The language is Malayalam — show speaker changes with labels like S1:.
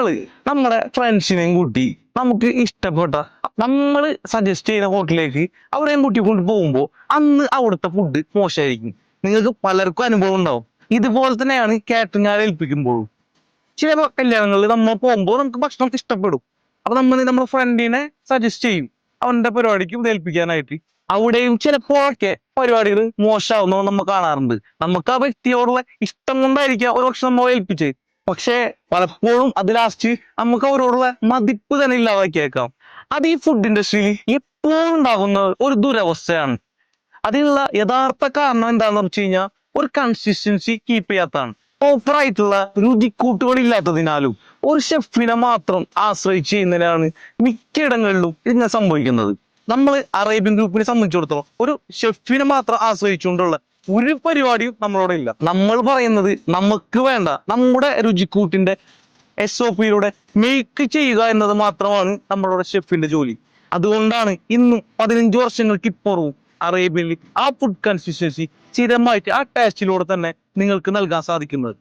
S1: നമ്മള് നമ്മുടെ ഫ്രണ്ട്സിനെയും കൂട്ടി നമുക്ക് ഇഷ്ടപ്പെട്ട നമ്മൾ സജസ്റ്റ് ചെയ്യുന്ന ഹോട്ടലിലേക്ക് അവരെയും കൂട്ടി കൊണ്ട് പോകുമ്പോൾ അന്ന് അവിടുത്തെ ഫുഡ് മോശമായിരിക്കും. നിങ്ങൾക്ക് പലർക്കും അനുഭവം ഉണ്ടാവും. ഇതുപോലെ തന്നെയാണ് കാറ്ററിംഗുകാരെ ഏൽപ്പിക്കുമ്പോഴും. ചില കല്യാണങ്ങളിൽ നമ്മൾ പോകുമ്പോൾ നമുക്ക് ഭക്ഷണം ഇഷ്ടപ്പെടും. അപ്പൊ നമ്മൾ നമ്മുടെ ഫ്രണ്ടിനെ സജസ്റ്റ് ചെയ്യും അവന്റെ പരിപാടിക്ക് ഇത് ഏൽപ്പിക്കാനായിട്ട്. അവിടെയും ചിലപ്പോഴൊക്കെ പരിപാടികൾ മോശമാവുന്നത് നമ്മൾ കാണാറുണ്ട്. നമുക്ക് ആ വ്യക്തിയോടുള്ള ഇഷ്ടം കൊണ്ടായിരിക്കാം ഒരു പക്ഷെ നമ്മൾ ഏൽപ്പിച്ചത്. പക്ഷെ പലപ്പോഴും അത് ലാസ്റ്റ് നമുക്ക് അവരോടുള്ള മതിപ്പ് തന്നെ ഇല്ലാതാക്കിയേക്കാം. അത് ഈ ഫുഡ് ഇൻഡസ്ട്രിയിൽ എപ്പോഴും ഉണ്ടാകുന്ന ഒരു ദുരവസ്ഥയാണ്. അതിനുള്ള യഥാർത്ഥ കാരണം എന്താണെന്ന് വെച്ച് കഴിഞ്ഞാൽ ഒരു കൺസിസ്റ്റൻസി കീപ്പ് ചെയ്യാത്തതാണ്. പ്രോപ്പർ ആയിട്ടുള്ള രുചിക്കൂട്ടുകൾ ഇല്ലാത്തതിനാലും ഒരു ഷെഫിനെ മാത്രം ആശ്രയിച്ച് ചെയ്യുന്നതിനാണ് മിക്കയിടങ്ങളിലും ഇങ്ങനെ സംഭവിക്കുന്നത്. നമ്മൾ അറേബ്യൻ ഗ്രൂപ്പിനെ സംബന്ധിച്ചിടത്തോളം ഒരു ഷെഫിനെ മാത്രം ആശ്രയിച്ചുകൊണ്ടുള്ള ഒരു പരിപാടിയും നമ്മളോട് ഇല്ല. നമ്മൾ പറയുന്നത് നമുക്ക് വേണ്ട നമ്മുടെ രുചിക്കൂട്ടിന്റെ SOP മേക്ക് ചെയ്യുക എന്നത് മാത്രമാണ് നമ്മളുടെ ഷെഫിന്റെ ജോലി. അതുകൊണ്ടാണ് ഇന്നും 15 വർഷങ്ങൾക്ക് ഇപ്പുറവും അറേബ്യയിൽ ആ ഫുഡ് കൺസിസ്റ്റൻസി സ്ഥിരമായിട്ട് ആ ടേസ്റ്റിലൂടെ തന്നെ നിങ്ങൾക്ക് നൽകാൻ സാധിക്കുന്നത്.